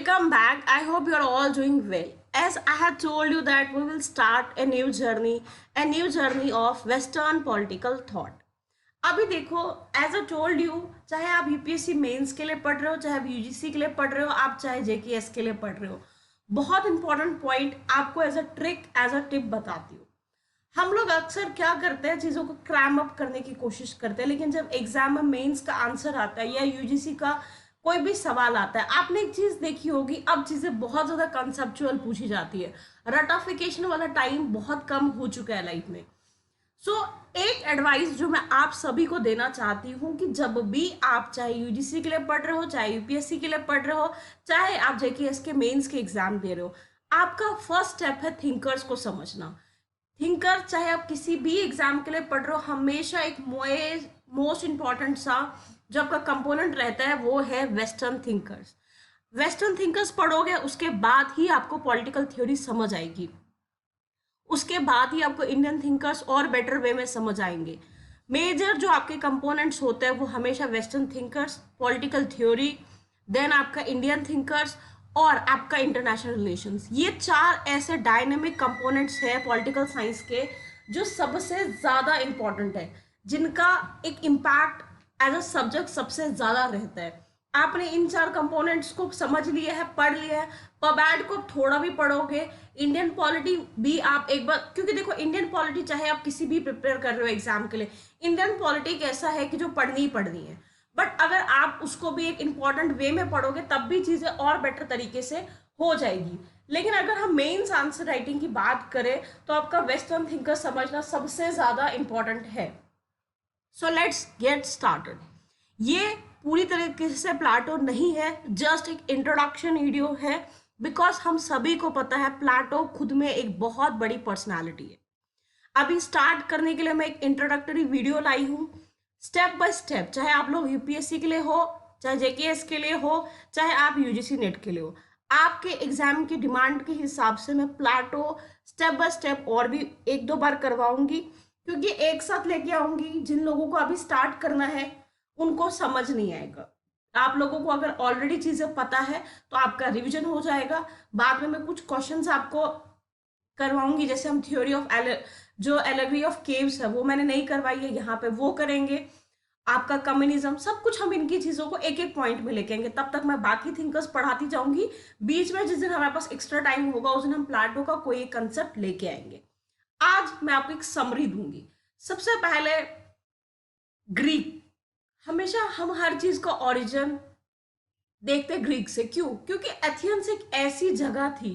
Welcome back. I hope you are all doing well. As I had told you that we will start a new journey of Western political thought. अभी देखो, as a told you, चाहे आप UPSC mains के लिए पढ़ रहे हो, चाहे आप यूजीसी के लिए पढ़ रहे हो, आप चाहे जेकेएस के लिए पढ़ रहे हो, बहुत इंपॉर्टेंट पॉइंट आपको as a trick as a tip बताती हूँ। हम लोग अक्सर क्या करते हैं, चीज़ों को क्रैम अप करने की कोशिश करते हैं, लेकिन जब एग्जाम में मेंस का आंसर आता है या यूजीसी का कोई भी सवाल आता है, आपने एक चीज़ देखी होगी, अब चीज़ें बहुत ज़्यादा कंसेप्चुअल पूछी जाती है। रटाफिकेशन वाला टाइम बहुत कम हो चुका है लाइफ में। सो एक एडवाइस जो मैं आप सभी को देना चाहती हूँ कि जब भी आप चाहे यूजीसी के लिए पढ़ रहे हो, चाहे यूपीएससी के लिए पढ़ रहे हो, चाहे आप जेकेएस के मेंस के एग्जाम दे रहे हो, आपका फर्स्ट स्टेप है थिंकर्स को समझना। थिंकर, चाहे आप किसी भी एग्जाम के लिए पढ़ रहे हो, हमेशा एक मोस्ट इंपॉर्टेंट सा जो आपका कंपोनेंट रहता है वो है वेस्टर्न थिंकर्स। वेस्टर्न थिंकर्स पढ़ोगे, उसके बाद ही आपको पॉलिटिकल थ्योरी समझ आएगी, उसके बाद ही आपको इंडियन थिंकर्स और बेटर वे में समझ आएंगे। मेजर जो आपके कंपोनेंट्स होते हैं वो हमेशा western thinkers, political theory, then आपका इंडियन थिंकर्स और आपका इंटरनेशनल रिलेशंस। ये चार ऐसे डायनेमिक कंपोनेंट्स हैं पॉलिटिकल साइंस के जो सबसे ज़्यादा इंपॉर्टेंट है, जिनका एक इम्पैक्ट एज अ सब्जेक्ट सबसे ज़्यादा रहता है। आपने इन चार कंपोनेंट्स को समझ लिया है, पढ़ लिया है, पबैड को थोड़ा भी पढ़ोगे, इंडियन पॉलिटी भी आप एक बार, क्योंकि देखो इंडियन पॉलिटी चाहे आप किसी भी प्रिपेयर कर रहे हो एग्जाम के लिए, इंडियन पॉलिटी ऐसा है कि जो पढ़नी ही पढ़नी है। बट अगर आप उसको भी एक इम्पॉर्टेंट वे में पढ़ोगे तब भी चीज़ें और बेटर तरीके से हो जाएगी। लेकिन अगर हम मेंस आंसर राइटिंग की बात करें तो आपका वेस्टर्न थिंकर समझना सबसे ज़्यादा इम्पॉर्टेंट है। So let's get started. ये पूरी तरीके से प्लाटो नहीं है, जस्ट एक इंट्रोडक्शन वीडियो है, बिकॉज हम सभी को पता है प्लाटो खुद में एक बहुत बड़ी पर्सनालिटी है। अभी स्टार्ट करने के लिए मैं एक इंट्रोडक्टरी वीडियो लाई हूँ, स्टेप बाय स्टेप, चाहे आप लोग यूपीएससी के लिए हो, चाहे जेकेएस के लिए हो, चाहे आप यूजीसी नेट के लिए हो, आपके एग्जाम की डिमांड के हिसाब से मैं प्लाटो स्टेप बाय स्टेप और भी एक दो बार करवाऊंगी, क्योंकि एक साथ लेके आऊंगी जिन लोगों को अभी स्टार्ट करना है उनको समझ नहीं आएगा। आप लोगों को अगर ऑलरेडी चीज़ें पता है तो आपका रिवीजन हो जाएगा। बाद में मैं कुछ क्वेश्चंस आपको करवाऊंगी, जैसे हम थ्योरी ऑफ जो एलेगरी ऑफ केव्स है वो मैंने नहीं करवाई है यहाँ पे, वो करेंगे। आपका कम्युनिज्म, सब कुछ हम इनकी चीज़ों को एक एक पॉइंट में लेके आएंगे। तब तक मैं बाकी थिंकर्स पढ़ाती जाऊंगी, बीच में जिस दिन हमारे पास एक्स्ट्रा टाइम होगा उस दिन हम प्लाटो का कोई एक कंसेप्ट लेके आएंगे। आज मैं आपको एक समरी दूंगी। सबसे पहले ग्रीक, हमेशा हम हर चीज का ओरिजिन देखते ग्रीक से। क्यों? क्योंकि एथियंस एक ऐसी जगह थी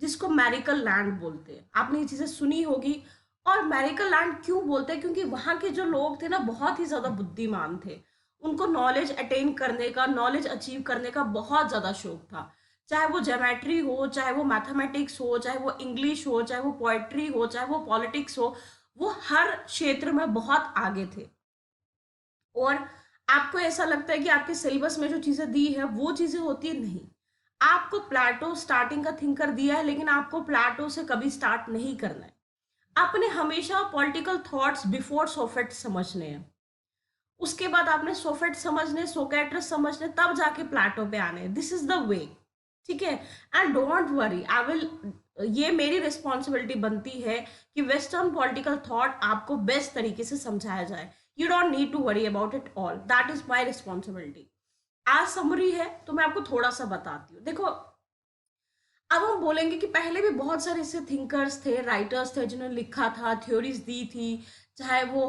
जिसको मैरिकल लैंड बोलते हैं, आपने ये चीजें सुनी होगी। और मैरिकल लैंड क्यों बोलते हैं? क्योंकि वहां के जो लोग थे ना बहुत ही ज्यादा बुद्धिमान थे, उनको नॉलेज अटेन करने का, नॉलेज अचीव करने का बहुत ज्यादा शौक था। चाहे वो ज्योमेट्री हो, चाहे वो मैथमेटिक्स हो, चाहे वो इंग्लिश हो, चाहे वो पोएट्री हो, चाहे वो पॉलिटिक्स हो, वो हर क्षेत्र में बहुत आगे थे। और आपको ऐसा लगता है कि आपके सिलेबस में जो चीजें दी है वो चीजें होती है, नहीं। आपको प्लाटो स्टार्टिंग का थिंकर दिया है, लेकिन आपको प्लाटो से कभी स्टार्ट नहीं करना है। आपने हमेशा पॉलिटिकल थॉट्स बिफोर सोफेट्स समझने हैं, उसके बाद आपने सोफेट समझने, सोक्रेटिस समझने, तब जाके प्लाटो पे आने। दिस इज द वे, ठीक है। And don't worry, I will, ये मेरी रिस्पॉन्सिबिलिटी बनती है कि वेस्टर्न पॉलिटिकल थॉट आपको बेस्ट तरीके से समझाया जाए। You don't need to worry about it all, that is my responsibility. आज समरी है तो मैं आपको थोड़ा सा बताती हूँ। देखो, अब हम बोलेंगे कि पहले भी बहुत सारे ऐसे थिंकर्स थे, राइटर्स थे जिन्होंने लिखा था, थ्योरीज दी थी, चाहे वो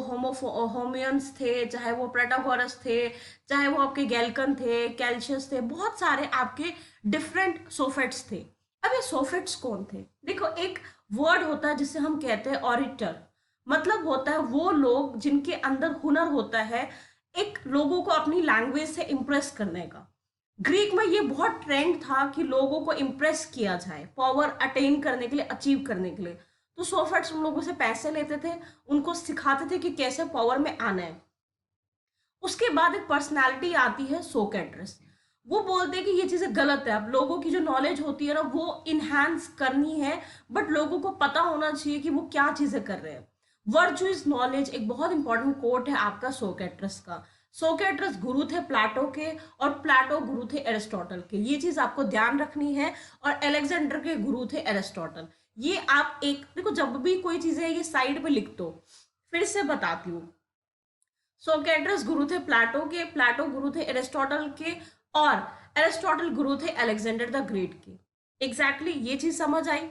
होमियंस थे, चाहे वो प्रोटागोरस थे, चाहे वो आपके गैल्कन थे, कैल्शियस थे, बहुत सारे आपके डिफरेंट सोफेट्स थे। अब ये सोफेट्स कौन थे? देखो, एक वर्ड होता है जिसे हम कहते हैं ऑरिटर, मतलब होता है वो लोग जिनके अंदर हुनर होता है एक लोगों को अपनी लैंग्वेज से इम्प्रेस करने का। ग्रीक में ये बहुत ट्रेंड था कि लोगों को इम्प्रेस किया जाए, पावर अटेन करने के लिए, अचीव करने के लिए। तो सोफेट्स उन लोगों से पैसे लेते थे, उनको सिखाते थे कि कैसे पावर में आना है। उसके बाद एक पर्सनालिटी आती है सोक्रेटिस, वो बोलते हैं कि ये चीजें गलत है। अब लोगों की जो नॉलेज होती है ना वो इनहेंस करनी है, बट लोगों को पता होना चाहिए कि वो क्या चीजें कर रहे हैं। वर्चू इज नॉलेज, एक बहुत इंपॉर्टेंट कोट है आपका सोक्रेटिस का। सोक्रेटिस गुरु थे प्लेटो के और प्लेटो गुरु थे एरिस्टोटल के, ये चीज आपको ध्यान रखनी है। और अलेक्जेंडर के गुरु थे एरिस्टोटल। ये आप एक देखो, जब भी कोई चीजें ये साइड पे लिख दो, फिर से बताती हूँ। सोक्रेटिस गुरु थे प्लेटो के, प्लेटो गुरु थे एरिस्टोटल के, और एरिस्टोटल गुरु थे अलेक्जेंडर द ग्रेट के। एग्जैक्टली ये चीज समझ आई।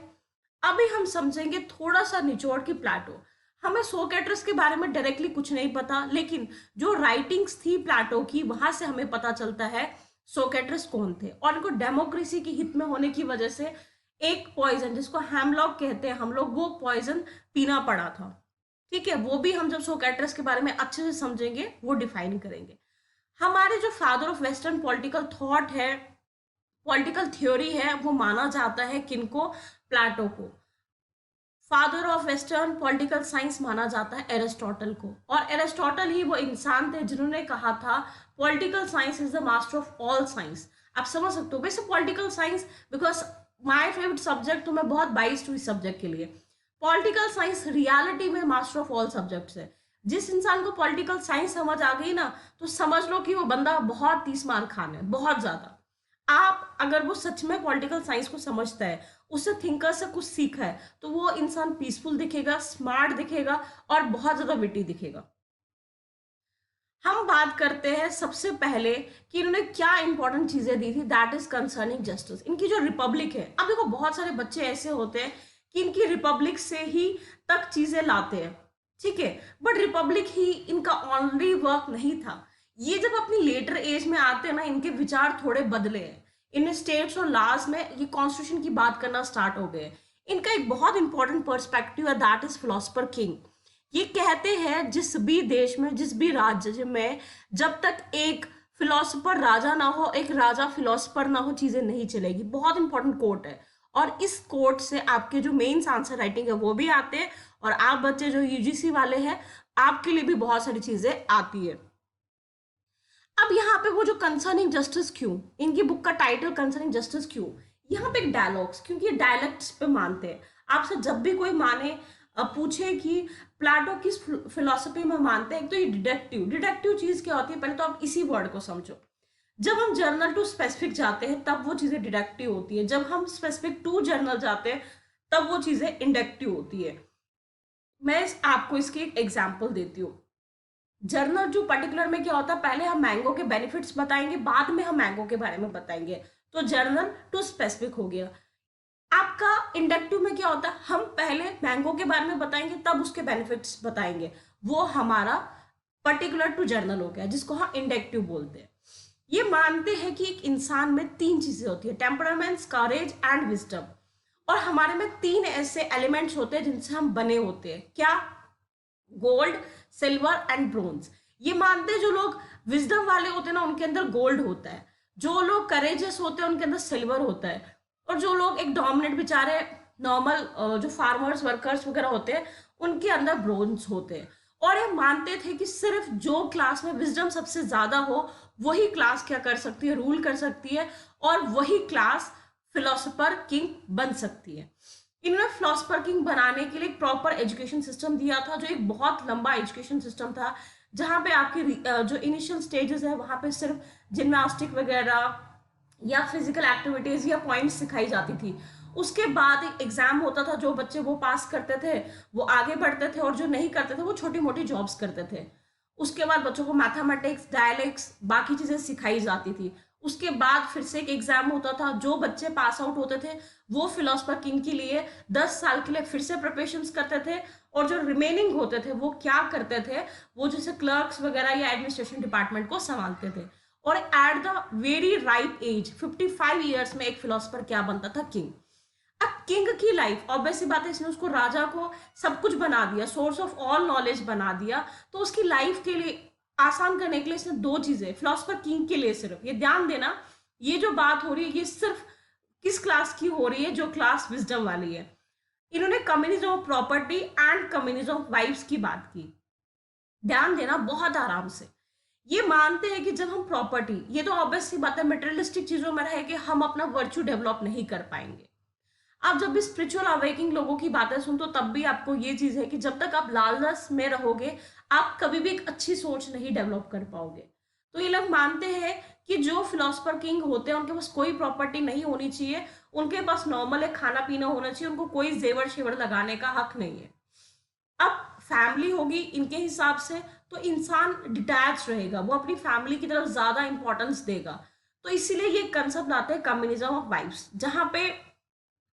अभी हम समझेंगे थोड़ा सा निचोड़ की प्लेटो। हमें सोक्रेटिस के बारे में डायरेक्टली कुछ नहीं पता, लेकिन जो राइटिंग्स थी प्लेटो की, वहां से हमें पता चलता है सोक्रेटिस कौन थे। और इनको डेमोक्रेसी की हित में होने की वजह से एक पॉइजन जिसको हेमलॉक कहते हैं हम लोग, वो पॉइजन पीना पड़ा था। ठीक है, वो भी हम जब सोक्रेटिस के बारे में अच्छे से समझेंगे वो डिफाइन करेंगे। हमारे जो father of western political thought है, पॉलिटिकल थ्योरी है, वो माना जाता है किनको? प्लेटो को। Father of western political science माना जाता है एरिस्टोटल को। और एरिस्टोटल ही वो इंसान थे जिन्होंने कहा था political science is the master of all science. आप समझ सकते हो वैसे political science, because my favourite subject, तो मैं बहुत बाइस्ड हुई सब्जेक्ट के लिए। पॉलिटिकल साइंस रियलिटी में मास्टर ऑफ ऑल सब्जेक्ट्स है। जिस इंसान को पॉलिटिकल साइंस समझ आ गई ना, तो समझ लो कि वो बंदा बहुत 30 मार खान है, बहुत ज्यादा। आप अगर वो सच में पॉलिटिकल साइंस को समझता है, उससे थिंकर से कुछ सीखा है, तो वो इंसान पीसफुल दिखेगा, स्मार्ट दिखेगा और बहुत ज्यादा विटी दिखेगा। हम बात करते हैं सबसे पहले कि इन्होंने क्या इंपॉर्टेंट चीजें दी थी, दैट इज कंसर्निंग जस्टिस। इनकी जो रिपब्लिक है, अब देखो बहुत सारे बच्चे ऐसे होते हैं कि इनकी रिपब्लिक से ही तक चीजें लाते हैं, ठीक है, बट रिपब्लिक ही इनका ओनली वर्क नहीं था। ये जब अपनी लेटर एज में आते हैं ना, इनके विचार थोड़े बदले हैं। इन स्टेट्स और लॉज में ये कॉन्स्टिट्यूशन की बात करना स्टार्ट हो गए। इनका एक बहुत इंपॉर्टेंट पर्सपेक्टिव है, दैट इज फिलोसफर किंग। ये कहते हैं जिस भी देश में, जिस भी राज्य में, जब तक एक फिलोसफर राजा ना हो, एक राजा फिलोसफर ना हो, चीजें नहीं चलेगी। बहुत इंपॉर्टेंट कोट है। और इस कोट से आपके जो मेंस आंसर राइटिंग है वो भी आते हैं, और आप बच्चे जो यूजीसी वाले हैं, आपके लिए भी बहुत सारी चीजें आती है। अब यहाँ पे वो जो कंसर्निंग जस्टिस क्यों, इनकी बुक का टाइटल कंसर्निंग जस्टिस क्यों, यहाँ पे एक डायलॉग्स, क्योंकि ये डायलेक्ट्स पे मानते हैं। आपसे जब भी कोई माने पूछे कि प्लेटो किस फिलोसफी में मानते हैं, तो ये डिडक्टिव, डिडक्टिव चीज क्या होती है, पहले तो आप इसी वर्ड को समझो। जब हम जर्नल टू स्पेसिफिक जाते हैं तब वो चीजें डिडक्टिव होती है, जब हम स्पेसिफिक टू जर्नल जाते हैं तब वो चीजें इंडक्टिव होती है। मैं आपको इसकी एक एग्जाम्पल देती हूँ। जर्नल टू पर्टिकुलर में क्या होता है, पहले हम मैंगो के बेनिफिट्स बताएंगे, बाद में हम मैंगो के बारे में बताएंगे, तो जर्नल टू स्पेसिफिक हो गया। आपका इंडक्टिव में क्या होता है, हम पहले मैंगो के बारे में बताएंगे तब उसके बेनिफिट्स बताएंगे, वो हमारा पर्टिकुलर टू जर्नल हो गया, जिसको हम इंडक्टिव बोलते हैं। ये मानते हैं कि एक इंसान में 3 चीजें होती है, टेम्परामेंट्स, करेज एंड विजडम। और हमारे में 3 ऐसे एलिमेंट्स होते हैं जिनसे हम बने होते हैं। क्या? Gold, silver and bronze. ये मानते हैं जो लोग विजडम वाले होते हैं ना, उनके अंदर गोल्ड होता है, जो लोग करेजियस होते हैं उनके अंदर सिल्वर होता है, और जो लोग एक डोमिनेंट बेचारे नॉर्मल जो फार्मर्स वर्कर्स वगैरह होते हैं, उनके अंदर ब्रोंज होते हैं। और ये मानते थे कि सिर्फ जो क्लास में विजडम सबसे ज्यादा हो, वही क्लास क्या कर सकती है, रूल कर सकती है, और वही क्लास फिलोसफर किंग बन सकती है। इन्होंने फिलोसफर किंग बनाने के लिए एक प्रॉपर एजुकेशन सिस्टम दिया था, जो एक बहुत लंबा एजुकेशन सिस्टम था, जहाँ पे आपकी जो इनिशियल स्टेजेस है वहाँ पे सिर्फ जिम्नास्टिक वगैरह या फिजिकल एक्टिविटीज या पॉइंट्स सिखाई जाती थी। उसके बाद एक एग्जाम होता था, जो बच्चे वो पास करते थे वो आगे बढ़ते थे, और जो नहीं करते थे वो छोटी मोटी जॉब्स करते थे। उसके बाद बच्चों को मैथमेटिक्स, डायलेक्ट्स, बाकी चीजें सिखाई जाती थी। उसके बाद फिर से एक एग्जाम होता था, जो बच्चे पास आउट होते थे वो फिलोसफर किंग के लिए 10 साल के लिए फिर से प्रिपरेशन करते थे, और जो रिमेनिंग होते थे वो क्या करते थे, वो जैसे क्लर्क्स वगैरह या एडमिनिस्ट्रेशन डिपार्टमेंट को संभालते थे। और at the very right age 55 years में एक फिलोसफर क्या बनता था, किंग। अब किंग की लाइफ, ऑब्वियसली बात है, इसने उसको राजा को सब कुछ बना दिया, सोर्स ऑफ ऑल नॉलेज बना दिया, तो उसकी लाइफ के लिए आसान करने के लिए इसने 2 चीजें फिलोसफर किंग के लिए, सिर्फ ये ध्यान देना, ये जो बात हो रही है ये सिर्फ किस क्लास की हो रही है, जो क्लास विजडम वाली है। इन्होंने communism of property and communism of wives की बात की। ध्यान देना बहुत आराम से। ये मानते हैं कि जब हम प्रॉपर्टी, ये तो ऑब्वियसली बात है, मटेरियलिस्टिक चीजों में रह के हम अपना वर्च्यू डेवलप नहीं कर पाएंगे। आप जब भी स्पिरिचुअल अवेकिंग लोगों की बातें सुनते हो तब भी आपको ये चीज है कि जब तक आप लालच में रहोगे आप कभी भी एक अच्छी सोच नहीं डेवलप कर पाओगे। तो ये लोग मानते हैं कि जो फिलोसफर किंग होते हैं उनके पास कोई प्रॉपर्टी नहीं होनी चाहिए, उनके पास नॉर्मल है खाना पीना होना चाहिए, उनको कोई जेवर शेवर लगाने का हक नहीं है। अब फैमिली होगी इनके हिसाब से तो इंसान डिटैच रहेगा, वो अपनी फैमिली की तरफ ज्यादा इंपॉर्टेंस देगा। तो इसीलिए ये कंसेप्ट लाते हैं कम्युनिज्म ऑफ वाइफ्स, जहां पे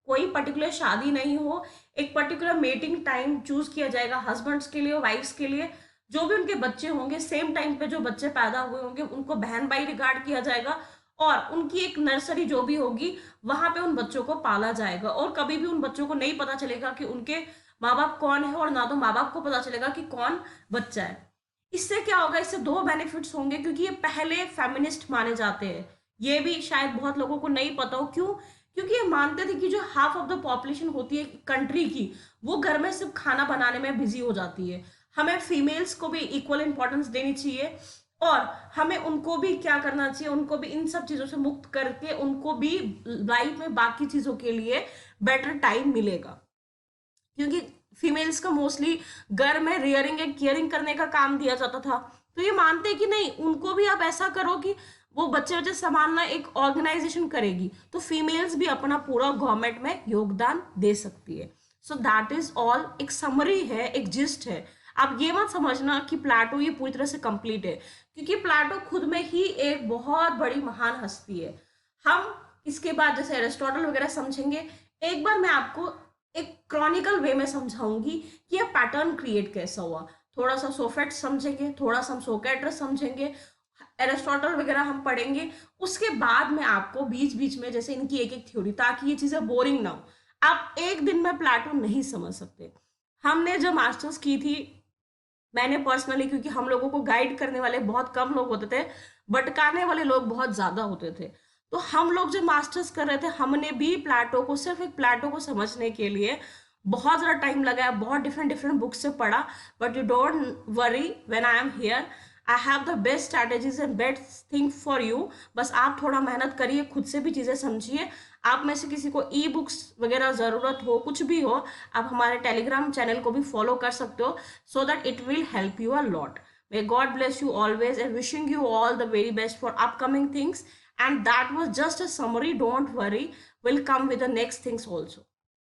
कोई पर्टिकुलर शादी नहीं हो, एक पर्टिकुलर मेटिंग टाइम चूज किया जाएगा हस्बैंड्स के लिए और वाइफ्स के लिए। जो भी उनके बच्चे होंगे सेम टाइम पे जो बच्चे पैदा हुए होंगे उनको बहन भाई रिगार्ड किया जाएगा, और उनकी एक नर्सरी जो भी होगी वहां पे उन बच्चों को पाला जाएगा, और कभी भी उन बच्चों को नहीं पता चलेगा कि उनके माँ बाप कौन है, और ना तो माँ बाप को पता चलेगा कि कौन बच्चा है। इससे क्या होगा, इससे दो बेनिफिट्स होंगे, क्योंकि ये पहले फेमिनिस्ट माने जाते हैं। ये भी शायद बहुत लोगों को नहीं पता हो, क्यों? क्योंकि ये मानते थे कि जो हाफ ऑफ द पॉपुलेशन होती है कंट्री की वो घर में सिर्फ खाना बनाने में बिजी हो जाती है। हमें फीमेल्स को भी इक्वल इंपॉर्टेंस देनी चाहिए, और हमें उनको भी क्या करना चाहिए, उनको भी इन सब चीजों से मुक्त करके उनको भी लाइफ में बाकी चीजों के लिए बेटर टाइम मिलेगा। क्योंकि फीमेल्स का मोस्टली घर में रियरिंग एंड केयरिंग करने का काम दिया जाता था। तो ये मानते हैं कि नहीं, उनको भी आप ऐसा करो कि वो बच्चे बच्चे संभालना एक ऑर्गेनाइजेशन करेगी, तो फीमेल्स भी अपना पूरा गवर्नमेंट में योगदान दे सकती है। सो दैट इज ऑल, एक समरी है, एक जिस्ट है। आप ये मत समझना कि प्लेटो ये पूरी तरह से कंप्लीट है, क्योंकि प्लेटो खुद में ही एक बहुत बड़ी महान हस्ती है। हम इसके बाद जैसे एरिस्टोटल वगैरह समझेंगे। एक बार मैं आपको एक क्रॉनिकल वे में समझाऊंगी कि यह पैटर्न क्रिएट कैसा हुआ। थोड़ा सा सोफेट्स समझेंगे, थोड़ा सा हम सोक्रेटिस समझेंगे, एरिस्टोटल वगैरह हम पढ़ेंगे। उसके बाद में आपको बीच बीच में जैसे इनकी एक एक थ्योरी, ताकि ये चीजें बोरिंग ना हो। आप एक दिन में प्लेटो नहीं समझ सकते। हमने जब मास्टर्स की थी, मैंने पर्सनली, क्योंकि हम लोगों को गाइड करने वाले बहुत कम लोग होते थे, भटकाने वाले लोग बहुत ज्यादा होते थे, तो हम लोग जब मास्टर्स कर रहे थे हमने भी प्लेटो को, सिर्फ एक प्लेटो को समझने के लिए बहुत ज़्यादा टाइम लगाया, बहुत डिफरेंट डिफरेंट बुक्स से पढ़ा। But you don't worry, when I am here I have the best strategies and best thing for you. बस आप थोड़ा मेहनत करिए, खुद से भी चीज़ें समझिए। आप में से किसी को ई बुक्स वगैरह ज़रूरत हो, कुछ भी हो, आप हमारे टेलीग्राम चैनल को भी फॉलो कर सकते हो, so that it will help you a lot. May God bless you always and wishing you all the very best for upcoming things. And that was just a summary. Don't worry, we'll come with the next things also.